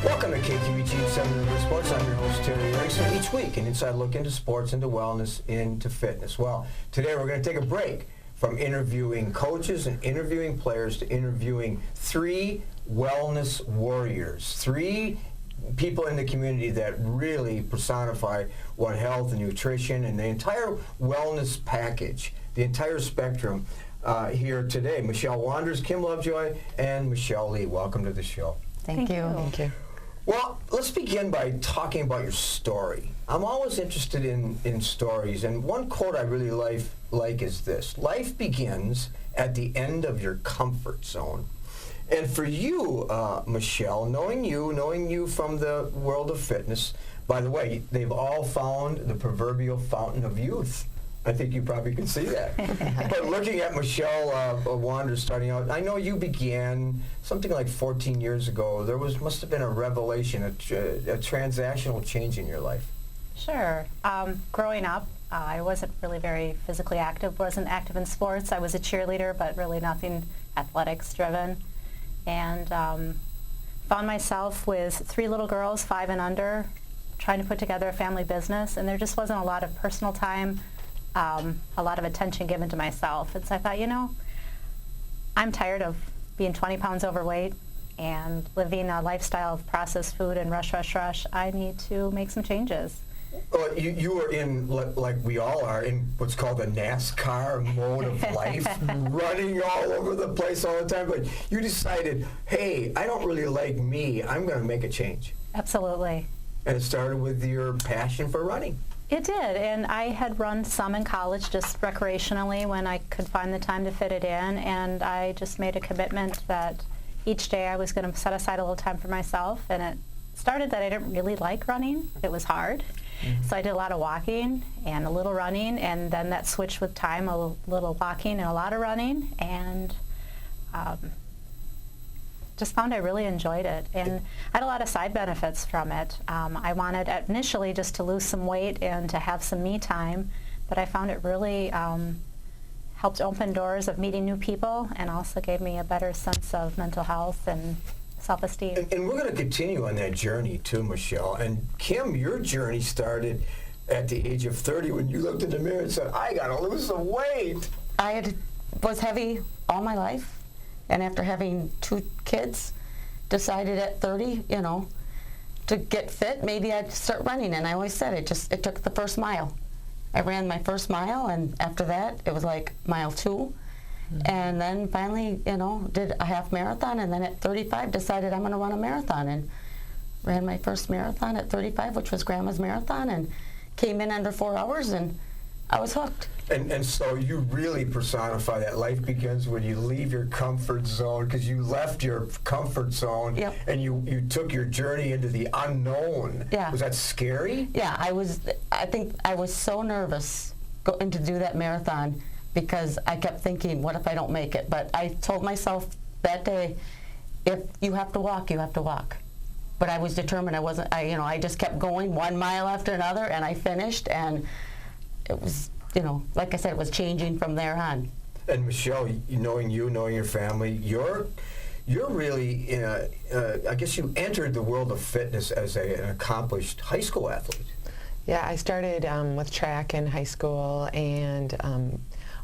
Welcome to KQEG 7 River Sports. I'm your host, Terry Erickson. Each week, an inside look into sports, into wellness, into fitness. Well, today we're going to take a break from interviewing coaches and interviewing players to interviewing three wellness warriors, three people in the community that really personify what health and nutrition and the entire wellness package, the entire spectrum here today. Michelle Wanders, Kim Lovejoy, and Mischelle Lee. Welcome to the show. Thank you. Thank you. Well, let's begin by talking about your story. I'm always interested in stories, and one quote I really like is this: life begins at the end of your comfort zone. And for you, Michelle, knowing you from the world of fitness, by the way, they've all found the proverbial fountain of youth. I think you probably can see that. But looking at Michelle Wanders starting out, I know you began something like 14 years ago. There must have been a revelation, a transactional change in your life. Sure. Growing up, I wasn't really very physically active, wasn't active in sports. I was a cheerleader, but really nothing athletics driven. And found myself with three little girls, 5 and under, trying to put together a family business, and there just wasn't a lot of personal time, a lot of attention given to myself. And so I thought, I'm tired of being 20 pounds overweight and living a lifestyle of processed food and rush. I need to make some changes. Well, you were in, like we all are, in what's called the NASCAR mode of life, running all over the place all the time. But you decided, hey, I don't really like me. I'm going to make a change. Absolutely. And it started with your passion for running. It did, and I had run some in college just recreationally when I could find the time to fit it in, and I just made a commitment that each day I was going to set aside a little time for myself, and it started that I didn't really like running. It was hard. So I did a lot of walking and a little running, and then that switched with time, a little walking and a lot of running, and just found I really enjoyed it. And I had a lot of side benefits from it. I wanted initially just to lose some weight and to have some me time, but I found it really helped open doors of meeting new people and also gave me a better sense of mental health and self-esteem. And we're going to continue on that journey too, Michelle. And Kim, your journey started at the age of 30 when you looked in the mirror and said, I got to lose some weight. I was heavy all my life, and after having 2 kids, decided at 30, to get fit, maybe I'd start running. And I always said it took the first mile. I ran my first mile, and after that, it was like mile 2. And then finally, did a half marathon, and then at 35 decided I'm going to run a marathon, and ran my first marathon at 35, which was Grandma's Marathon, and came in under 4 hours, and I was hooked. And so you really personify that life begins when you leave your comfort zone, because you left your comfort zone. Yep. And you took your journey into the unknown. Yeah. Was that scary? Yeah, I think I was so nervous going to do that marathon, because I kept thinking, what if I don't make it? But I told myself that day, if you have to walk, you have to walk. But I was determined. I just kept going 1 mile after another, and I finished, and it was, like I said, it was changing from there on. And Michelle, knowing your family, you're really, I guess you entered the world of fitness as an accomplished high school athlete. Yeah, I started with track in high school, and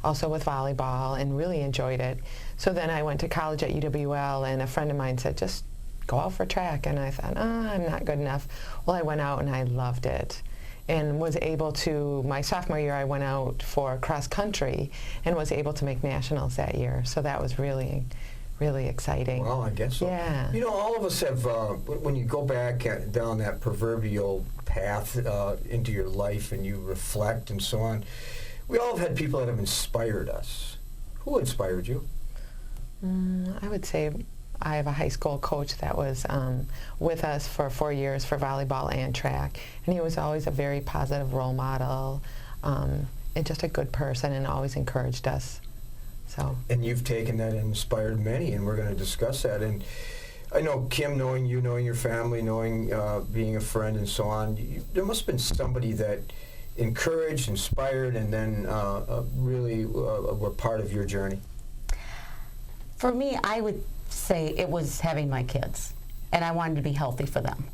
also with volleyball, and really enjoyed it. So then I went to college at UWL, and a friend of mine said, just go out for track. And I thought, I'm not good enough. Well, I went out and I loved it, and was able to, my sophomore year, I went out for cross country and was able to make nationals that year. So that was really, really exciting. Well, I guess so. Yeah. All of us have, when you go back down that proverbial path into your life and you reflect and so on, we all have had people that have inspired us. Who inspired you? I would say I have a high school coach that was with us for 4 years for volleyball and track, and he was always a very positive role model and just a good person, and always encouraged us. So. And you've taken that and inspired many, and we're going to discuss that. And I know, Kim, knowing you, knowing your family, knowing being a friend and so on, there must have been somebody that encouraged, inspired, and then really were part of your journey. For me, I would say it was having my kids. and I wanted to be healthy for them.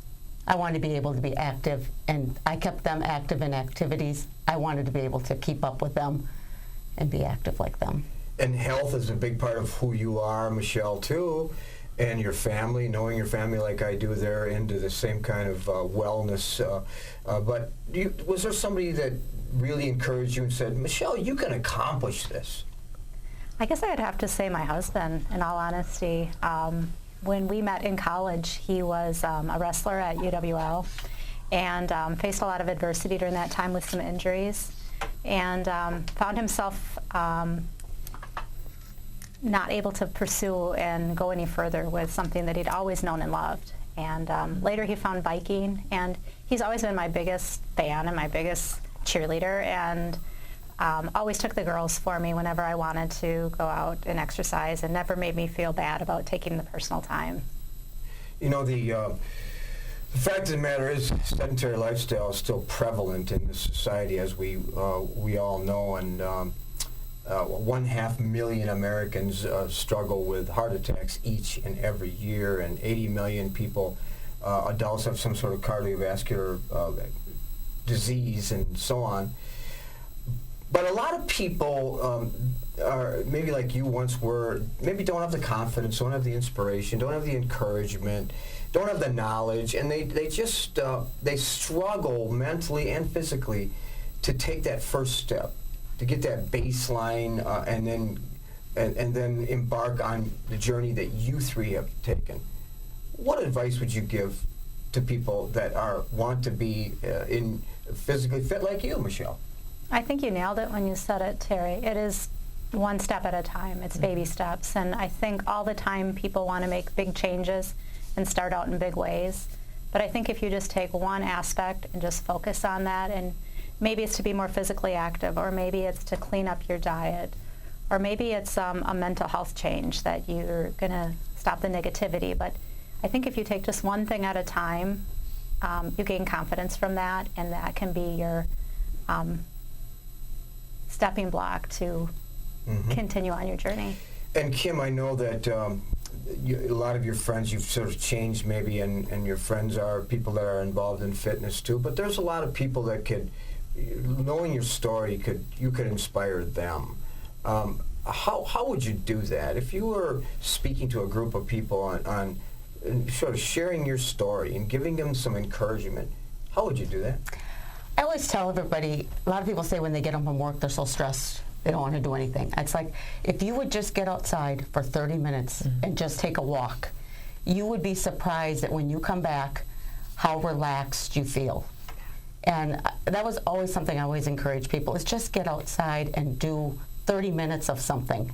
I wanted to be able to be active, and I kept them active in activities. I wanted to be able to keep up with them and be active like them. And health is a big part of who you are, Mischelle, too, and your family. Knowing your family like I do, they're into the same kind of wellness. But was there somebody that really encouraged you and said, Mischelle, you can accomplish this? I guess I'd have to say my husband, in all honesty. When we met in college, he was a wrestler at UWL and faced a lot of adversity during that time with some injuries, and found himself not able to pursue and go any further with something that he'd always known and loved. And later he found biking, and he's always been my biggest fan and my biggest cheerleader, and always took the girls for me whenever I wanted to go out and exercise, and never made me feel bad about taking the personal time. You know, the fact of the matter is sedentary lifestyle is still prevalent in this society, as we all know, and 500,000 Americans struggle with heart attacks each and every year, and 80 million people, adults, have some sort of cardiovascular disease and so on. But a lot of people are maybe like you once were, maybe don't have the confidence, don't have the inspiration, don't have the encouragement, don't have the knowledge, and they just they struggle mentally and physically to take that first step, to get that baseline, and then embark on the journey that you three have taken. What advice would you give to people that want to be physically fit like you, Mischelle? I think you nailed it when you said it, Terry. It is one step at a time. It's baby steps. And I think all the time people want to make big changes and start out in big ways. But I think if you just take one aspect and just focus on that, and maybe it's to be more physically active, or maybe it's to clean up your diet, or maybe it's a mental health change that you're going to stop the negativity. But I think if you take just one thing at a time, you gain confidence from that, and that can be your stepping block to continue on your journey. And Kim, I know that a lot of your friends you've sort of changed maybe, and your friends are people that are involved in fitness too, but there's a lot of people that could, knowing your story, you could inspire them. How would you do that? If you were speaking to a group of people on sort of sharing your story and giving them some encouragement, how would you do that? I always tell everybody, a lot of people say when they get home from work, they're so stressed, they don't want to do anything. It's like, if you would just get outside for 30 minutes and just take a walk, you would be surprised that when you come back, how relaxed you feel. And that was always something I always encourage people, is just get outside and do 30 minutes of something.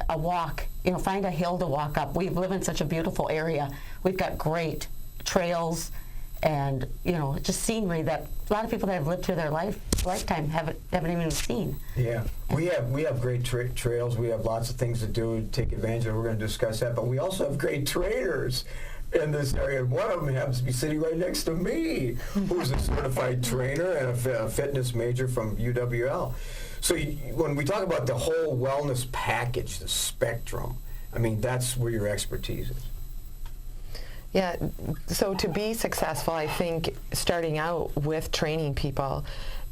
A walk, find a hill to walk up. We live in such a beautiful area. We've got great trails and, just scenery that a lot of people that have lived through their lifetime haven't even seen. Yeah, we have great trails. We have lots of things to do to take advantage of. We're going to discuss that, but we also have great trainers in this area. One of them happens to be sitting right next to me, who's a certified trainer and a fitness major from UWL. So when we talk about the whole wellness package, the spectrum, I mean, that's where your expertise is. Yeah, so to be successful, I think starting out with training people,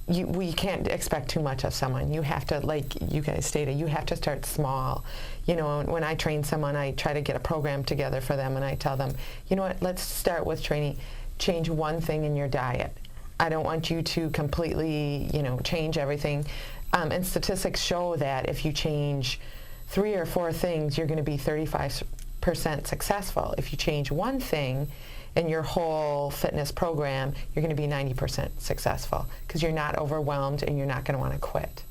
we can't expect too much of someone. You have to, like you guys stated, you have to start small. When I train someone, I try to get a program together for them, and I tell them, let's start with training. Change one thing in your diet. I don't want you to completely, change everything. And statistics show that if you change 3 or 4 things, you're going to be 35% successful. If you change one thing in your whole fitness program, you're going to be 90% successful, because you're not overwhelmed and you're not going to want to quit.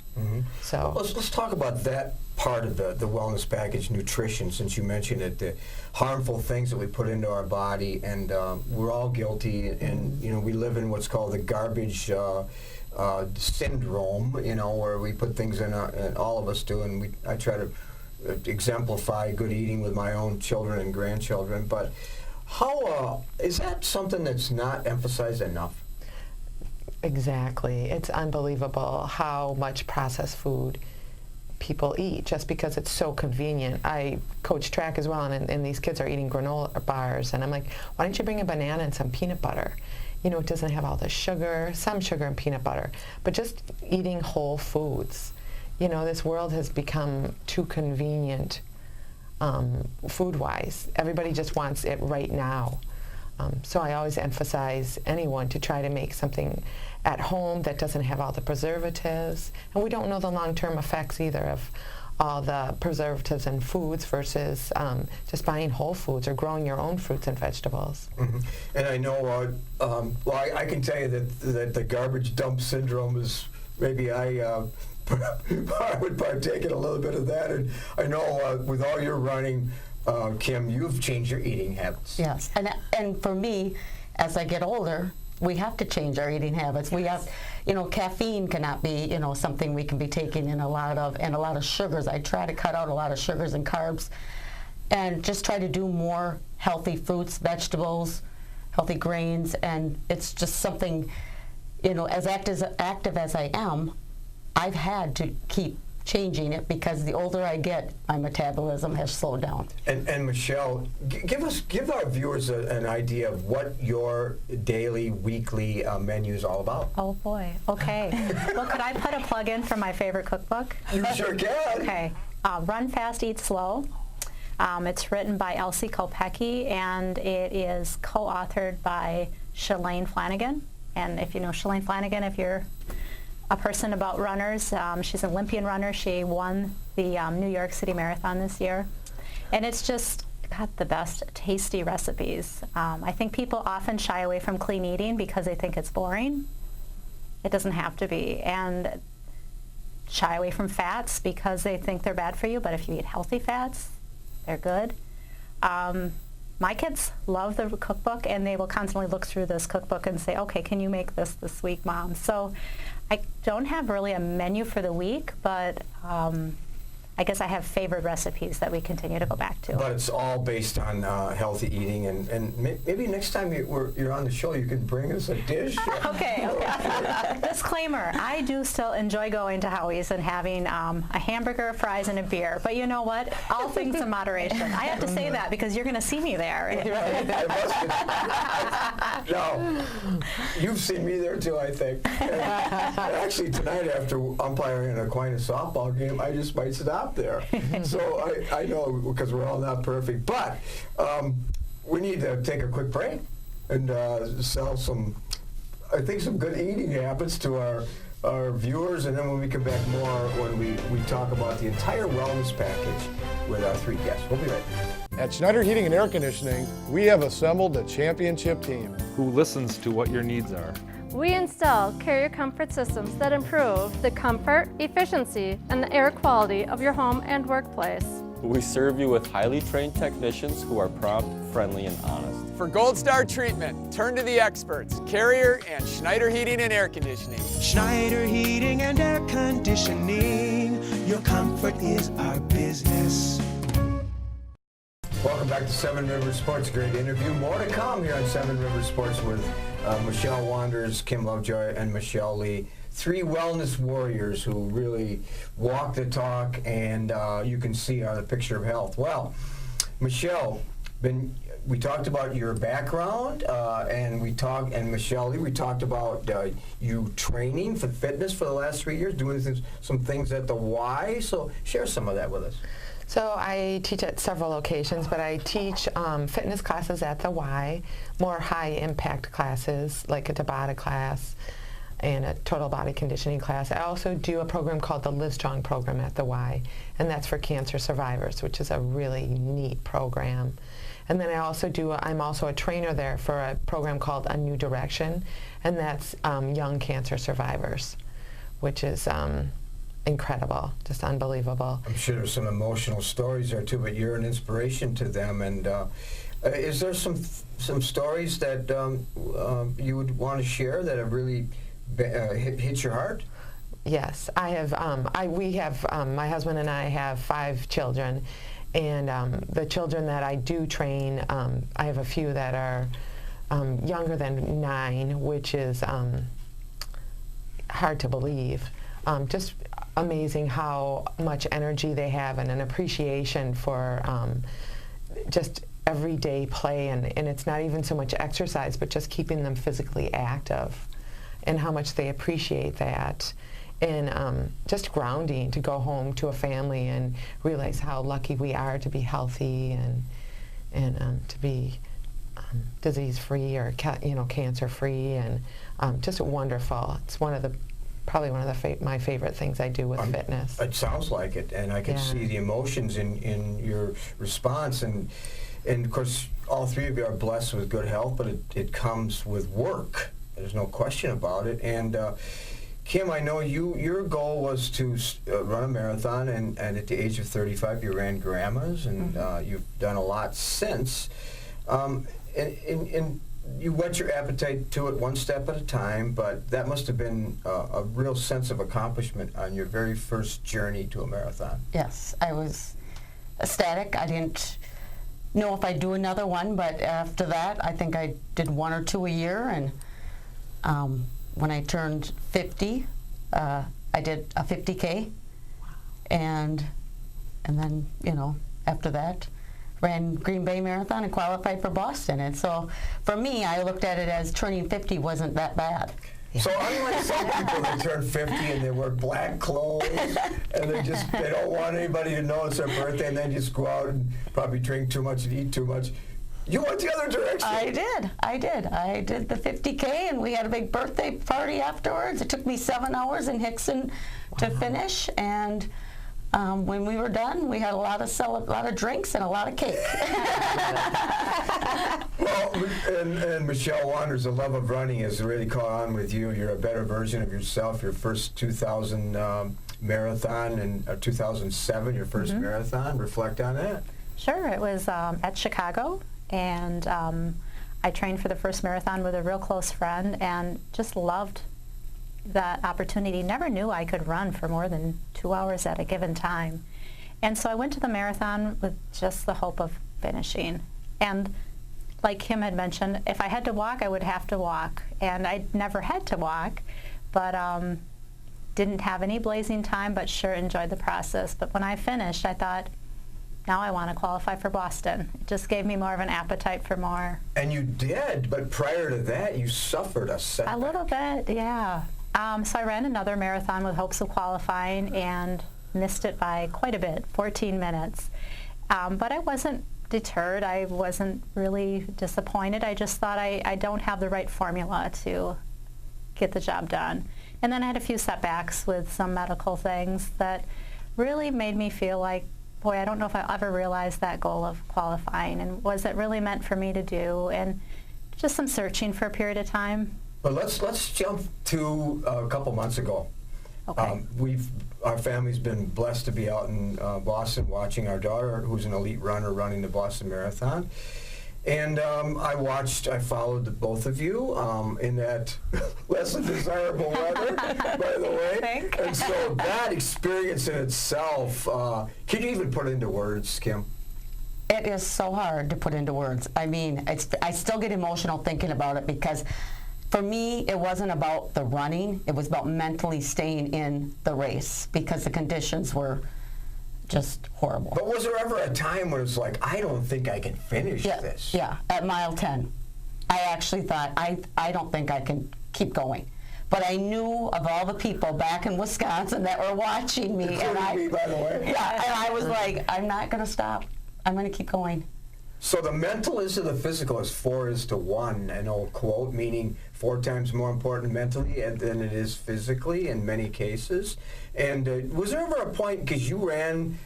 So let's talk about that part of the wellness package, nutrition, since you mentioned it, the harmful things that we put into our body, and we're all guilty, and we live in what's called the garbage syndrome, where we put things in, and all of us do, and I try to exemplify good eating with my own children and grandchildren. But how is that something that's not emphasized enough? Exactly. It's unbelievable how much processed food people eat just because it's so convenient. I coach track as well, and these kids are eating granola bars, and I'm like, why don't you bring a banana and some peanut butter? You know, it doesn't have all the sugar, some sugar and peanut butter, but just eating whole foods. You know, this world has become too convenient food-wise. Everybody just wants it right now. So I always emphasize anyone to try to make something at home that doesn't have all the preservatives. And we don't know the long-term effects either of all the preservatives in foods versus just buying whole foods or growing your own fruits and vegetables. Mm-hmm. And I know, I can tell you that the garbage dump syndrome is maybe I would partake in a little bit of that. And I know with all your running, Kim, you've changed your eating habits. Yes, and for me, as I get older, we have to change our eating habits. We have, caffeine cannot be, something we can be taking in a lot of sugars. I try to cut out a lot of sugars and carbs, and just try to do more healthy fruits, vegetables, healthy grains, and it's just something, as active as I am, I've had to keep changing it because the older I get, my metabolism has slowed down. And Mischelle, give our viewers an idea of what your daily, weekly menu is all about. Oh boy. Okay. Well, could I put a plug in for my favorite cookbook? You sure can. Okay. Run Fast, Eat Slow. It's written by Elsie Kopecki, and it is co-authored by Shalane Flanagan. And if you know Shalane Flanagan, if you're a person about runners. She's an Olympian runner. She won the New York City Marathon this year. And it's just got the best tasty recipes. I think people often shy away from clean eating because they think it's boring. It doesn't have to be. And shy away from fats because they think they're bad for you, but if you eat healthy fats, they're good. My kids love the cookbook, and they will constantly look through this cookbook and say, okay, can you make this week, Mom? So I don't have really a menu for the week, but I guess I have favored recipes that we continue to go back to. But it's all based on healthy eating, and maybe next time you're on the show, you can bring us a dish. Okay. Disclaimer, I do still enjoy going to Howie's and having a hamburger, fries, and a beer. But you know what? All things in moderation. I have to say that because you're going to see me there. No, you've seen me there too, I think. And actually, tonight after umpiring an Aquinas softball game, I just might stop there. So I know, because we're all not perfect, but we need to take a quick break and sell some good eating habits to our viewers, and then when we come back more, when we talk about the entire wellness package with our three guests. We'll be right back. At Schneider Heating and Air Conditioning, we have assembled a championship team who listens to what your needs are. We install carrier comfort systems that improve the comfort, efficiency, and the air quality of your home and workplace. We serve you with highly trained technicians who are prompt, friendly, and honest. For Gold Star treatment, turn to the experts, Carrier and Schneider Heating and Air Conditioning. Schneider Heating and Air Conditioning, your comfort is our business. Welcome back to Seven Rivers Sports. Great interview. More to come here on Seven Rivers Sports with Michelle Wanders, Kim Lovejoy, and Mischelle Lee. Three wellness warriors who really walk the talk, and you can see the picture of health. Well, Michelle, we talked about your background, and Mischelle Lee, we talked about you training for fitness for the last 3 years, doing some things at the Y. So share some of that with us. So I teach at several locations, but I teach fitness classes at the Y, more high-impact classes like a Tabata class and a total body conditioning class. I also do a program called the Live Strong program at the Y, and that's for cancer survivors, which is a really neat program. And then I'm also a trainer there for a program called A New Direction, and that's young cancer survivors, which is incredible, just unbelievable. I'm sure there's some emotional stories there too, but you're an inspiration to them. And is there some stories that you would want to share that have really hit your heart? Yes, I have. My husband and I have 5 children, and the children that I do train, I have a few that are younger than 9, which is hard to believe. just amazing how much energy they have and an appreciation for just everyday play, and it's not even so much exercise, but just keeping them physically active, and how much they appreciate that. And just grounding, to go home to a family and realize how lucky we are to be healthy and to be disease-free or cancer-free, and just wonderful. It's probably one of my favorite things I do with fitness. It sounds like it, and I can see the emotions in your response, and of course all three of you are blessed with good health, but it comes with work. There's no question about it. And Kim, I know your goal was to run a marathon, and at the age of 35 you ran Grandma's, and you've done a lot since. And you whet your appetite to it one step at a time, but that must have been a real sense of accomplishment on your very first journey to a marathon. Yes, I was ecstatic. I didn't know if I'd do another one, but after that I think I did 1 or 2 a year, and when I turned 50, I did a 50K, and then, after that, ran Green Bay Marathon and qualified for Boston. And so, for me, I looked at it as turning 50 wasn't that bad. So unlike some people that turn 50 and they wear black clothes and they don't want anybody to know it's their birthday, and then just go out and probably drink too much and eat too much, you went the other direction. I did. I did the 50K, and we had a big birthday party afterwards. It took me 7 hours in Hickson to finish, and when we were done, we had a lot of drinks and a lot of cake. Well, and Mischelle wonders, the love of running has really caught on with you. You're a better version of yourself. Your first 2000 marathon, and 2007, your first marathon. Reflect on that. Sure, it was at Chicago, and I trained for the first marathon with a real close friend, and just loved that opportunity. Never knew I could run for more than 2 hours at a given time. And so I went to the marathon with just the hope of finishing. And like Kim had mentioned, if I had to walk, I would have to walk. And I never had to walk, but didn't have any blazing time, but sure enjoyed the process. But when I finished, I thought, now I want to qualify for Boston. It just gave me more of an appetite for more. And you did, but prior to that, you suffered a setback. A little bit, yeah. So I ran another marathon with hopes of qualifying and missed it by quite a bit, 14 minutes. But I wasn't deterred. I wasn't really disappointed. I just thought I don't have the right formula to get the job done. And then I had a few setbacks with some medical things that really made me feel like, boy, I don't know if I'll ever realize that goal of qualifying, and was it really meant for me to do? And just some searching for a period of time. But let's jump to a couple months ago. Okay. Our family's been blessed to be out in Boston watching our daughter, who's an elite runner, running the Boston Marathon. And I followed the both of you in that less than desirable weather, by the way. And so that experience in itself, can you even put it into words, Kim? It is so hard to put into words. I mean, I still get emotional thinking about it, because for me, it wasn't about the running. It was about mentally staying in the race, because the conditions were just horrible. But was there ever a time where it's like, I don't think I can finish this? Yeah, at mile 10. I actually thought, I don't think I can keep going. But I knew of all the people back in Wisconsin that were watching me. Including me, by the way. Yeah, and I was like, I'm not going to stop. I'm going to keep going. So the mental is to the physical as 4 is to 1, an old quote, meaning 4 times more important mentally than it is physically in many cases. And was there ever a point, because you ran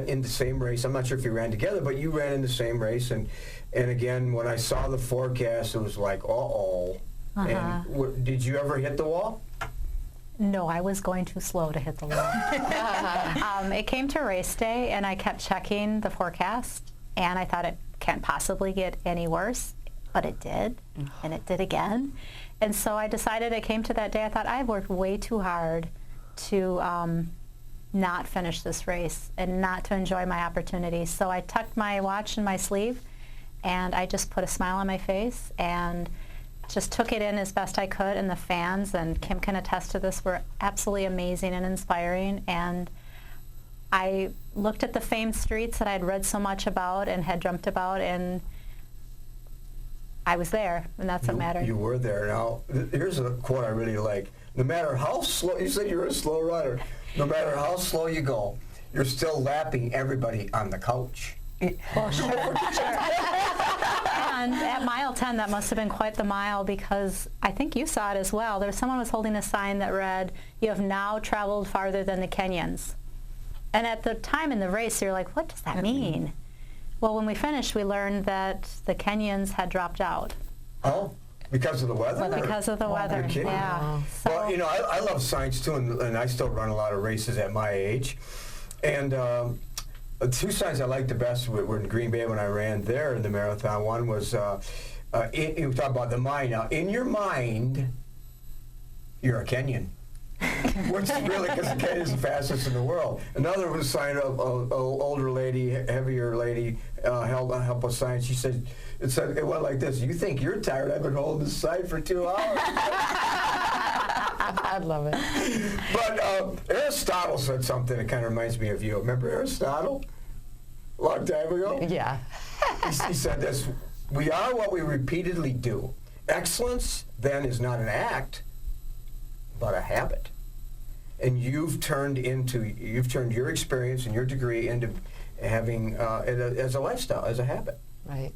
in the same race, I'm not sure if you ran together, but you ran in the same race, and again, when I saw the forecast, it was like, uh-oh. And did you ever hit the wall? No, I was going too slow to hit the wall. It came to race day, and I kept checking the forecast, and I thought it can't possibly get any worse, but it did, and it did again. And so I decided, it came to that day, I thought, I've worked way too hard to not finish this race and not to enjoy my opportunity. So I tucked my watch in my sleeve, and I just put a smile on my face and just took it in as best I could, and the fans, and Kim can attest to this, were absolutely amazing and inspiring. And I looked at the famed streets that I had read so much about and had dreamt about, and I was there, and that's what mattered. You were there. Now, here's a quote I really like. No matter how slow, you said you were a slow runner, no matter how slow you go, you're still lapping everybody on the couch. Well, sure. And at mile 10, that must have been quite the mile, because I think you saw it as well. Someone was holding a sign that read, "You have now traveled farther than the Kenyans." And at the time in the race, you're like, what does that mean? Well, when we finished, we learned that the Kenyans had dropped out. Oh, because of the weather? Because of the weather, You're kidding. yeah. So, Well, you know, I love science too, and I still run a lot of races at my age. And two signs I liked the best were in Green Bay when I ran there in the marathon. One was, you talk about the mind. Now, in your mind, you're a Kenyan. Which is really, because the Kenyan is the fastest in the world. Another was a sign of an older lady, heavier lady, held a helpless sign. She said, it went like this: "You think you're tired? I've been holding this sign for 2 hours." I love it. But Aristotle said something that kind of reminds me of you. Remember Aristotle? A long time ago? Yeah. He said this: "We are what we repeatedly do. Excellence, then, is not an act, but a habit." And you've turned your experience and your degree into having it as a lifestyle, as a habit. Right.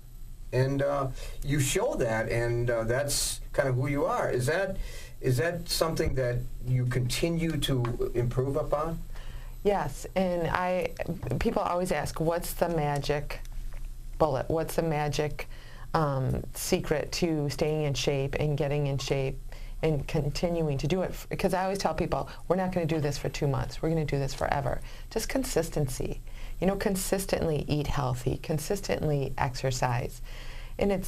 And you show that, and that's kind of who you are. Is that something that you continue to improve upon? Yes, and people always ask, what's the magic bullet? What's the magic secret to staying in shape and getting in shape and continuing to do it? Because I always tell people, we're not going to do this for 2 months. We're going to do this forever. Just consistency. You know, consistently eat healthy, consistently exercise. And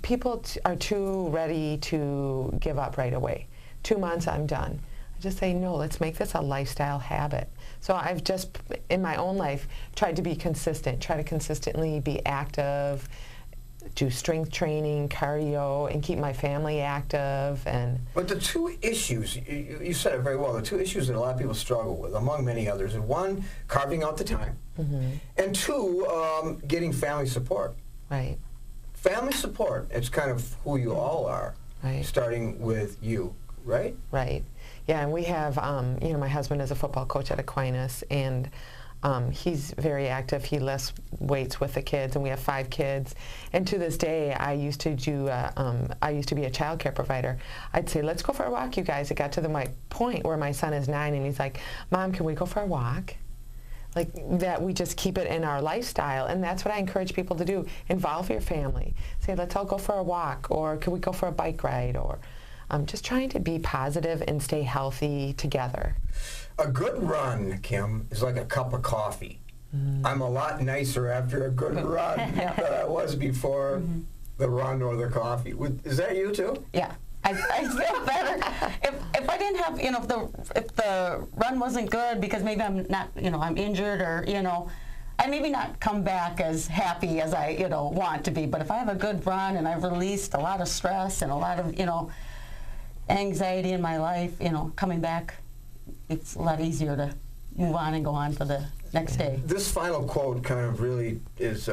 people are too ready to give up right away. 2 months, I'm done. I just say, no, let's make this a lifestyle habit. So I've just, in my own life, tried to be consistent, try to consistently be active, do strength training, cardio, and keep my family active. But the two issues, you said it very well, the two issues that a lot of people struggle with, among many others, are one, carving out the time, and two, getting family support. Right. Family support, it's kind of who you all are, right, starting with you, right? Right. Yeah, and we have, you know, my husband is a football coach at Aquinas, and he's very active. He lifts weights with the kids, and we have 5 kids. And to this day, I used to be a child care provider. I'd say, let's go for a walk, you guys. It got to my point where my son is 9, and he's like, Mom, can we go for a walk? Like that, we just keep it in our lifestyle, and that's what I encourage people to do. Involve your family. Say, let's all go for a walk, or can we go for a bike ride, or just trying to be positive and stay healthy together. A good run, Kim, is like a cup of coffee. I'm a lot nicer after a good run than I was before the run or the coffee. Is that you too? Yeah. I feel better. If I didn't have, you know, if the run wasn't good because maybe I'm not, you know, I'm injured, or, you know, I maybe not come back as happy as I, you know, want to be. But if I have a good run and I've released a lot of stress and a lot of, you know, anxiety in my life, you know, coming back, it's a lot easier to move on and go on for the next day. This final quote kind of really is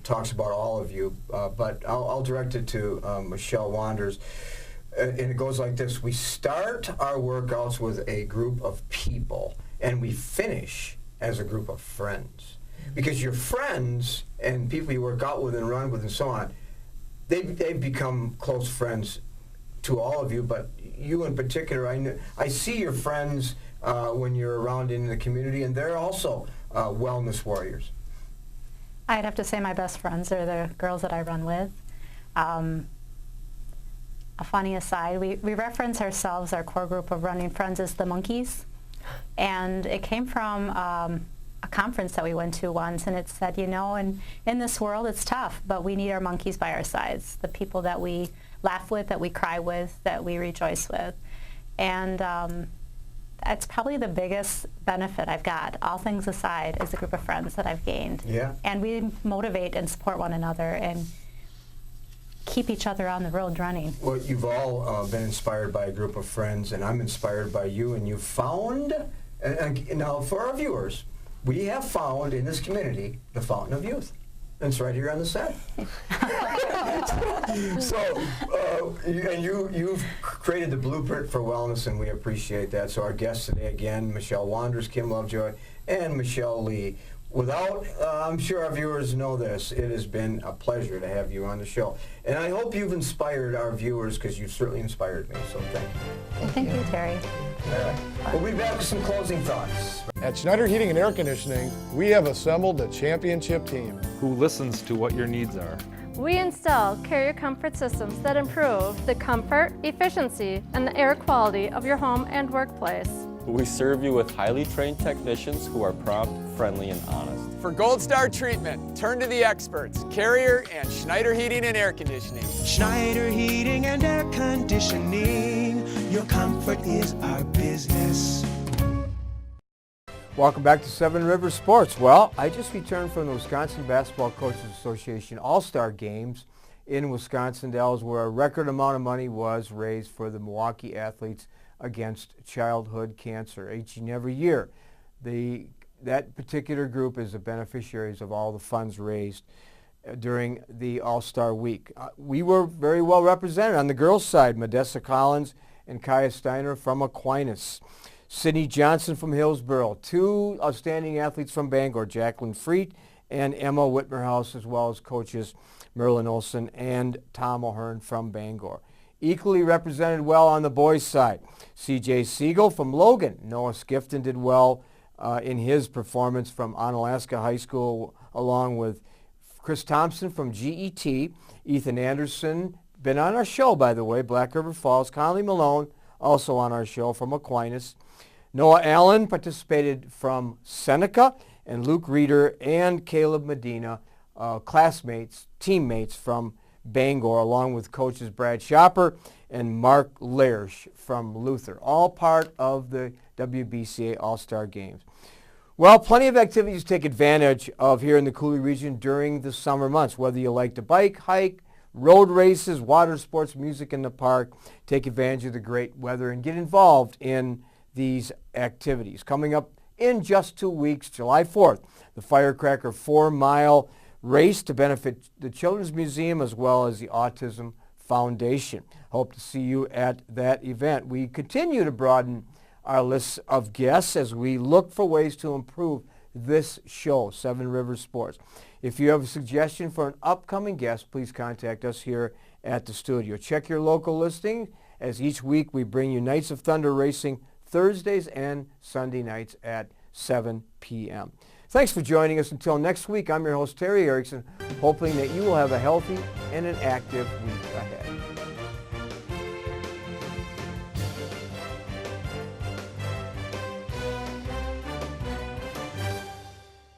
talks about all of you, but I'll direct it to Mischelle Wanders. And it goes like this: we start our workouts with a group of people, and we finish as a group of friends. Because your friends and people you work out with and run with and so on, they've become close friends to all of you, but you in particular, I see your friends when you're around in the community, and they're also wellness warriors. I'd have to say my best friends are the girls that I run with. A funny aside, we reference ourselves, our core group of running friends, as the monkeys. And it came from a conference that we went to once, and it said, you know, in this world it's tough, but we need our monkeys by our sides, the people that we laugh with, that we cry with, that we rejoice with. And that's probably the biggest benefit I've got, all things aside, is the group of friends that I've gained. Yeah. And we motivate and support one another and keep each other on the road running. Well, you've all been inspired by a group of friends, and I'm inspired by you, and you found, and now for our viewers, we have found in this community the Fountain of Youth. And it's right here on the set. You've created the blueprint for wellness, and we appreciate that. So our guests today, again, Mischelle Wanders, Kim Lovejoy, and Mischelle Lee. Without, I'm sure our viewers know this, it has been a pleasure to have you on the show. And I hope you've inspired our viewers, because you've certainly inspired me, so thank you. Thank you, Terry. All right. We'll be back with some closing thoughts. At Schneider Heating and Air Conditioning, we have assembled a championship team Who listens to what your needs are. We install carrier comfort systems that improve the comfort, efficiency, and the air quality of your home and workplace. We serve you with highly trained technicians who are prompt, friendly, and honest. For Gold Star treatment, turn to the experts, Carrier and Schneider Heating and Air Conditioning. Schneider Heating and Air Conditioning. Your comfort is our business. Welcome back to Seven Rivers Sports. Well, I just returned from the Wisconsin Basketball Coaches Association All-Star Games in Wisconsin Dells, where a record amount of money was raised for the Milwaukee athletes against childhood cancer. Each and every year, that particular group is the beneficiaries of all the funds raised during the All-Star Week. We were very well represented on the girls' side. Modessa Collins and Kaya Steiner from Aquinas. Sydney Johnson from Hillsborough. Two outstanding athletes from Bangor, Jacqueline Freet and Emma Whitmerhouse, as well as coaches Merlin Olson and Tom O'Hearn from Bangor. Equally represented well on the boys' side. C.J. Siegel from Logan. Noah Skifton did well in his performance from Onalaska High School, along with Chris Thompson from GET. Ethan Anderson, been on our show, by the way, Black River Falls. Conley Malone, also on our show from Aquinas. Noah Allen participated from Seneca, and Luke Reeder and Caleb Medina, classmates, teammates from Bangor, along with coaches Brad Shopper and Mark Lersch from Luther, all part of the WBCA All-Star Games. Well, plenty of activities to take advantage of here in the Cooley region during the summer months, whether you like to bike, hike, road races, water sports, music in the park. Take advantage of the great weather and get involved in these activities. Coming up in just 2 weeks, July 4th, the Firecracker 4-mile race to benefit the Children's Museum as well as the Autism Foundation. Hope to see you at that event. We continue to broaden our list of guests as we look for ways to improve this show, Seven Rivers Sports. If you have a suggestion for an upcoming guest, please contact us here at the studio. Check your local listing, as each week we bring you Knights of Thunder Racing Thursdays and Sunday nights at 7 p.m. Thanks for joining us. Until next week, I'm your host, Terry Erickson, hoping that you will have a healthy and an active week ahead.